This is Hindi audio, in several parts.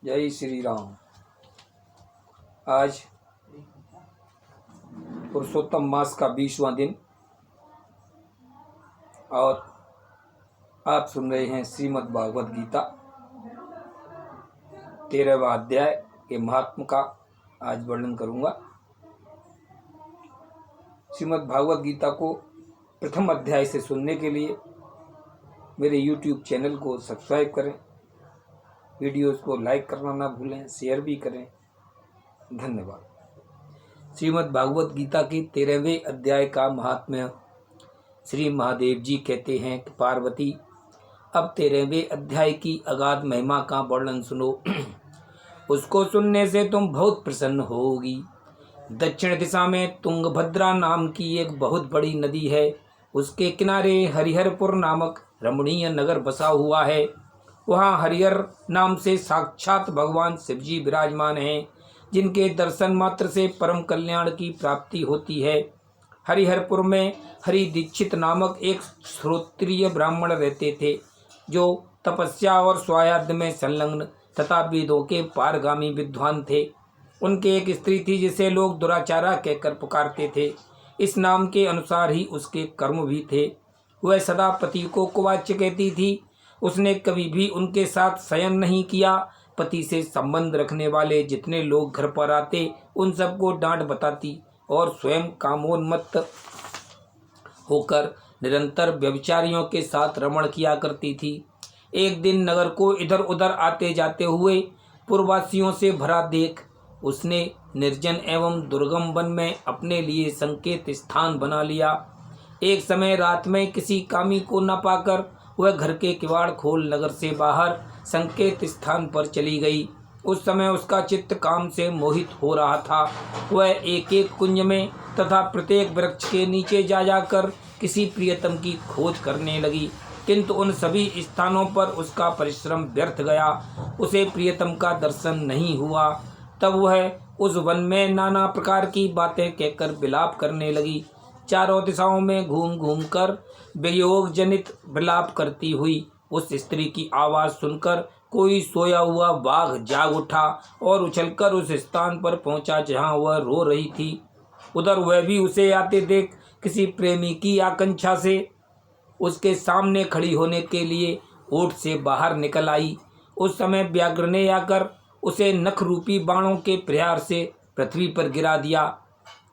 जय श्री राम। आज पुरुषोत्तम मास का 20वां दिन और आप सुन रहे हैं श्रीमद् भागवत गीता 13वां अध्याय के महात्म का आज वर्णन करूंगा। श्रीमद् भागवत गीता को प्रथम अध्याय से सुनने के लिए मेरे YouTube चैनल को सब्सक्राइब करें, वीडियोस को लाइक करना ना भूलें, शेयर भी करें। धन्यवाद। श्रीमद् भागवत गीता के 13वें अध्याय का महात्म्य। श्री महादेव जी कहते हैं कि पार्वती, अब 13वें अध्याय की अगाध महिमा का वर्णन सुनो। उसको सुनने से तुम बहुत प्रसन्न होगी। दक्षिण दिशा में तुंगभद्रा नाम की एक बहुत बड़ी नदी है। उसके किनारे हरिहरपुर नामक रमणीय नगर बसा हुआ है। वहाँ हरिहर नाम से साक्षात भगवान शिवजी विराजमान हैं, जिनके दर्शन मात्र से परम कल्याण की प्राप्ति होती है। हरिहरपुर में हरि दीक्षित नामक एक श्रोत्रिय ब्राह्मण रहते थे, जो तपस्या और स्वाध्याय में संलग्न तथा वेदों के पारगामी विद्वान थे। उनके एक स्त्री थी जिसे लोग दुराचारा कहकर पुकारते थे। इस नाम के अनुसार ही उसके कर्म भी थे। वह सदा पति को कुवाच्य कहती थी। उसने कभी भी उनके साथ शयन नहीं किया। पति से संबंध रखने वाले जितने लोग घर पर आते उन सबको डांट बताती और स्वयं कामोन्मत्त होकर निरंतर व्यभिचारियों के साथ रमण किया करती थी। एक दिन नगर को इधर उधर आते जाते हुए पूर्ववासियों से भरा देख उसने निर्जन एवं दुर्गम वन में अपने लिए संकेत स्थान बना लिया। एक समय रात में किसी कामी को न पाकर वह घर के किवाड़ खोल नगर से बाहर संकेत स्थान पर चली गई। उस समय उसका चित्त काम से मोहित हो रहा था। वह एक एक कुंज में तथा प्रत्येक वृक्ष के नीचे जा जाकर किसी प्रियतम की खोज करने लगी, किंतु उन सभी स्थानों पर उसका परिश्रम व्यर्थ गया। उसे प्रियतम का दर्शन नहीं हुआ। तब वह उस वन में नाना प्रकार की बातें कहकर विलाप करने लगी। चारों दिशाओं में घूम घूम कर वियोग जनित विलाप करती हुई उस स्त्री की आवाज़ सुनकर कोई सोया हुआ बाघ जाग उठा और उछलकर उस स्थान पर पहुंचा जहां वह रो रही थी। उधर वह भी उसे आते देख किसी प्रेमी की आकांक्षा से उसके सामने खड़ी होने के लिए ओट से बाहर निकल आई। उस समय व्याघ्र ने आकर उसे नख रूपी बाणों के प्रहार से पृथ्वी पर गिरा दिया।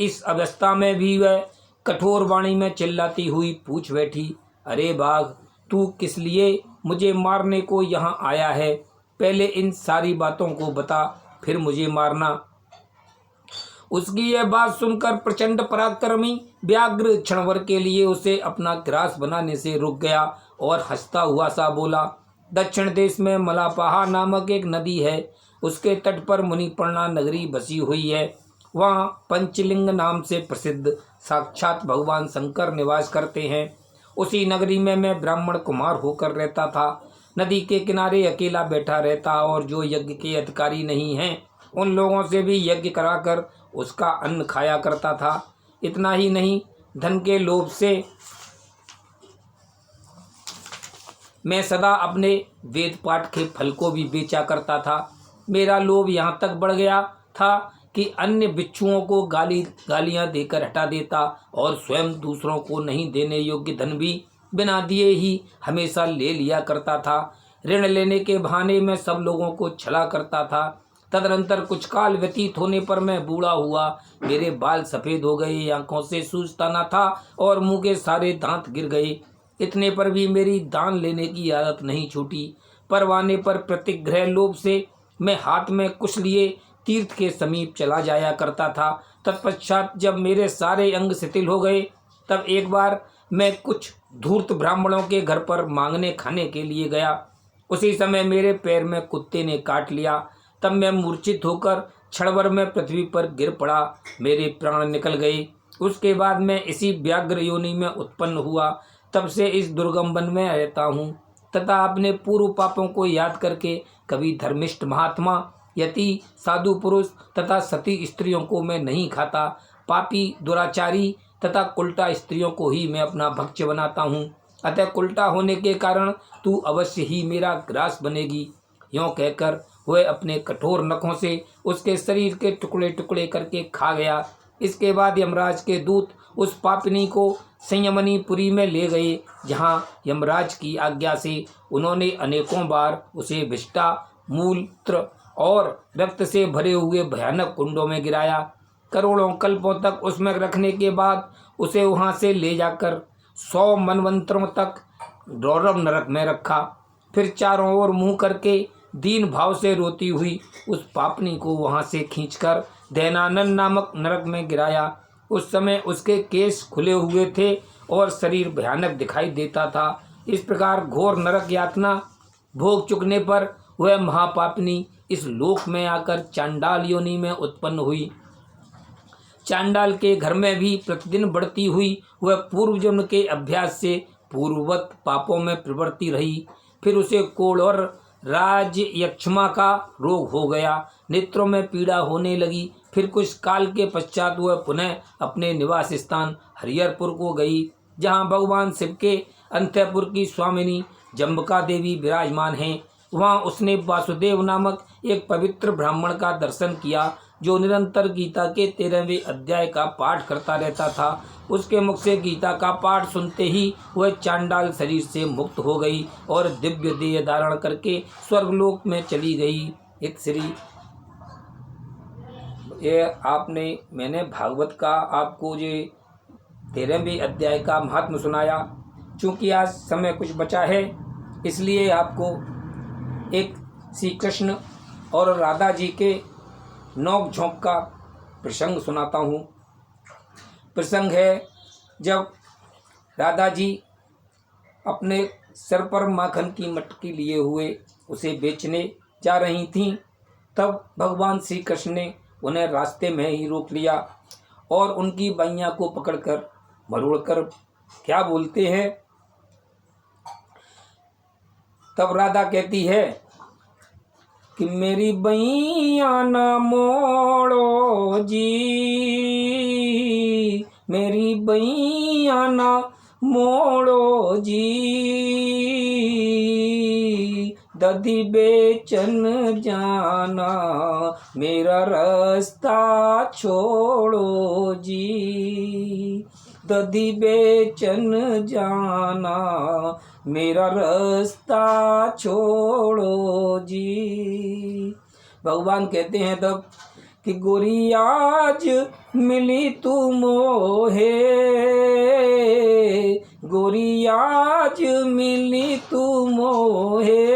इस अवस्था में भी वह कठोर वाणी में चिल्लाती हुई पूछ बैठी, अरे बाघ, तू किस लिए मुझे मारने को यहाँ आया है? पहले इन सारी बातों को बता, फिर मुझे मारना। उसकी यह बात सुनकर प्रचंड पराक्रमी व्याघ्र क्षणभर के लिए उसे अपना ग्रास बनाने से रुक गया और हंसता हुआ सा बोला, दक्षिण देश में मलापाहा नामक एक नदी है। उसके तट पर मुनिपर्णा नगरी बसी हुई है। वहाँ पंचलिंग नाम से प्रसिद्ध साक्षात भगवान शंकर निवास करते हैं। उसी नगरी में मैं ब्राह्मण कुमार होकर रहता था। नदी के किनारे अकेला बैठा रहता और जो यज्ञ के अधिकारी नहीं हैं उन लोगों से भी यज्ञ कराकर उसका अन्न खाया करता था। इतना ही नहीं, धन के लोभ से मैं सदा अपने वेद पाठ के फल को भी बेचा करता था। मेरा लोभ यहाँ तक बढ़ गया था कि अन्य बिच्छुओं को गालियाँ देकर हटा देता और स्वयं दूसरों को नहीं देने योग्य धन भी बिना दिए ही हमेशा ले लिया करता था। ऋण लेने के बहाने में सब लोगों को छला करता था। तदनंतर कुछ काल व्यतीत होने पर मैं बूढ़ा हुआ। मेरे बाल सफ़ेद हो गए, आंखों से सूझता न था और मुंह के सारे दांत गिर गए। इतने पर भी मेरी दान लेने की आदत नहीं छूटी। परवाने पर प्रतिग्रह लोभ से मैं हाथ में कुछ लिए तीर्थ के समीप चला जाया करता था। तत्पश्चात जब मेरे सारे अंग शिथिल हो गए, तब एक बार मैं कुछ धूर्त ब्राह्मणों के घर पर मांगने खाने के लिए गया। उसी समय मेरे पैर में कुत्ते ने काट लिया। तब मैं मूर्छित होकर क्षणभर में पृथ्वी पर गिर पड़ा। मेरे प्राण निकल गए। उसके बाद मैं इसी व्याघ्र योनि में उत्पन्न हुआ। तब से इस दुर्गम वन में रहता हूँ तथा अपने पूर्व पापों को याद करके कभी धर्मिष्ठ महात्मा, यति, साधु पुरुष तथा सती स्त्रियों को मैं नहीं खाता। पापी, दुराचारी तथा उल्टा स्त्रियों को ही मैं अपना भक्ष्य बनाता हूँ। अतः उल्टा होने के कारण तू अवश्य ही मेरा ग्रास बनेगी। यों कहकर वह अपने कठोर नखों से उसके शरीर के टुकड़े टुकड़े करके खा गया। इसके बाद यमराज के दूत उस पापिनी को संयमनीपुरी में ले गए, जहाँ यमराज की आज्ञा से उन्होंने अनेकों बार उसे विष्ठा, मूत्र और रक्त से भरे हुए भयानक कुंडों में गिराया। करोड़ों कल्पों तक उसमें रखने के बाद उसे वहाँ से ले जाकर 100 मनवंतरों तक रौरव नरक में रखा। फिर चारों ओर मुंह करके दीन भाव से रोती हुई उस पापनी को वहाँ से खींचकर दैनानंद नामक नरक में गिराया। उस समय उसके केश खुले हुए थे और शरीर भयानक दिखाई देता था। इस प्रकार घोर नरक यातना भोग चुकने पर वह महापापिनी इस लोक में आकर चांडाल योनि में उत्पन्न हुई। चांडाल के घर में भी प्रतिदिन बढ़ती हुई वह पूर्व जन्म के अभ्यास से पूर्ववत पापों में प्रवृत्ति रही। फिर उसे कोढ़ और राज यक्षमा का रोग हो गया, नेत्रों में पीड़ा होने लगी। फिर कुछ काल के पश्चात वह पुनः अपने निवास स्थान हरिहरपुर को गई, जहाँ भगवान शिव के अंतःपुर की स्वामिनी जम्बिका देवी विराजमान हैं। वहाँ उसने वासुदेव नामक एक पवित्र ब्राह्मण का दर्शन किया, जो निरंतर गीता के 13वें अध्याय का पाठ करता रहता था। उसके मुख से गीता का पाठ सुनते ही वह चांडाल शरीर से मुक्त हो गई और दिव्य देह धारण करके स्वर्गलोक में चली गई। एक श्री मैंने भागवत का आपको जो 13वें अध्याय का महात्म सुनाया। चूँकि आज समय कुछ बचा है, इसलिए आपको एक श्री कृष्ण और राधा जी के नोक झोंक का प्रसंग सुनाता हूँ। प्रसंग है, जब राधा जी अपने सर पर माखन की मटकी लिए हुए उसे बेचने जा रही थीं, तब भगवान श्री कृष्ण ने उन्हें रास्ते में ही रोक लिया और उनकी बाइयाँ को पकड़कर मरोड़कर क्या बोलते हैं। तब राधा कहती है कि मेरी बैया ना मोड़ो जी, मेरी बैया ना मोड़ो जी, दधी बेचन जाना मेरा रास्ता छोड़ो जी, दधी बेचन जाना मेरा रास्ता छोड़ो जी। भगवान कहते हैं तब कि गोरी आज मिली तू मोहे, गोरी आज मिली तू मोहे,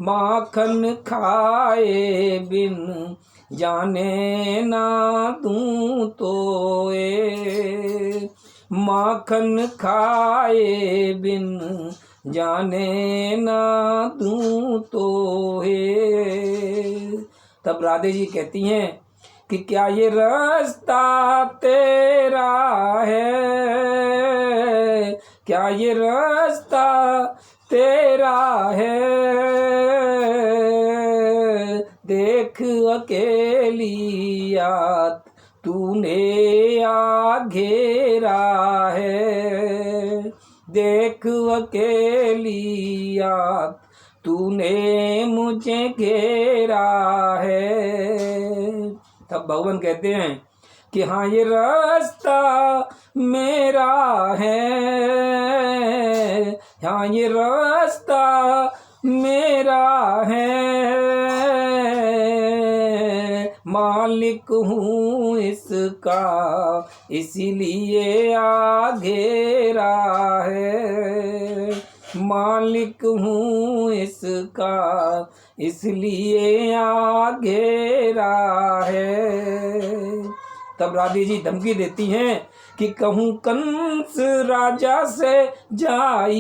माखन खाए बिन जाने ना दूं तोए, माखन खाए बिन जाने ना दूं तोहे। तब राधे जी कहती हैं कि क्या ये रास्ता तेरा है, क्या ये रास्ता तेरा है, देख अकेली याद तूने आ घेरा है, देख अकेली याद तूने मुझे घेरा है। तब भगवान कहते हैं कि हाँ ये रास्ता मेरा है, हाँ ये रास्ता मेरा है, मालिक हूँ इसका इसीलिए आ घेरा है, मालिक हूँ इसका इसलिए आ घेरा है। तब राधे जी धमकी देती हैं कि कहूँ कंस राजा से जाई,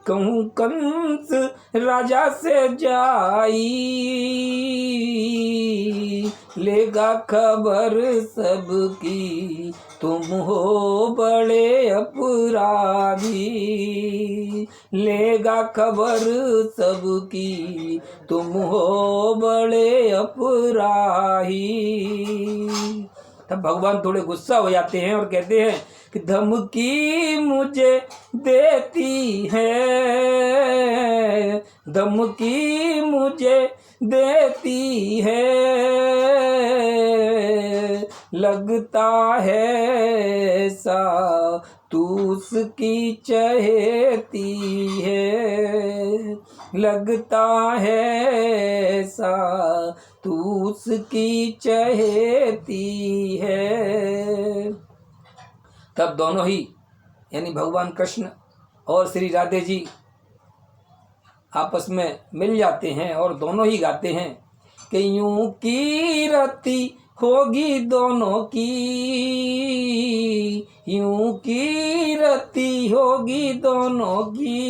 कहूँ कंस राजा से जाई, लेगा खबर सबकी तुम हो बड़े अपराधी, लेगा खबर सबकी तुम हो बड़े अपराधी। तब भगवान थोड़े गुस्सा हो जाते हैं और कहते हैं कि धमकी मुझे देती है, धमकी मुझे देती है, लगता है ऐसा तू उसकी चहेती है, लगता है ऐसा तू उसकी चहेती है। तब दोनों ही यानी भगवान कृष्ण और श्री राधे जी आपस में मिल जाते हैं और दोनों ही गाते हैं कि यूं की रति होगी दोनों की, यूं की रति होगी दोनों की,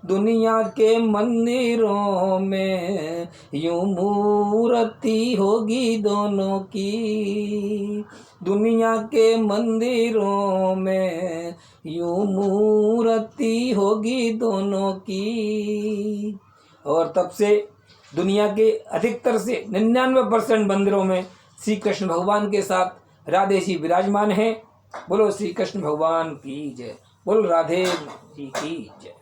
दुनिया के मंदिरों में यूं मूर्ति होगी दोनों की, दुनिया के मंदिरों में यूं मूर्ति होगी दोनों की। और तब से दुनिया के अधिकतर से 99% मंदिरों में श्री कृष्ण भगवान के साथ राधे जी विराजमान हैं। बोलो श्री कृष्ण भगवान की जय, बोलो राधे जी की जय।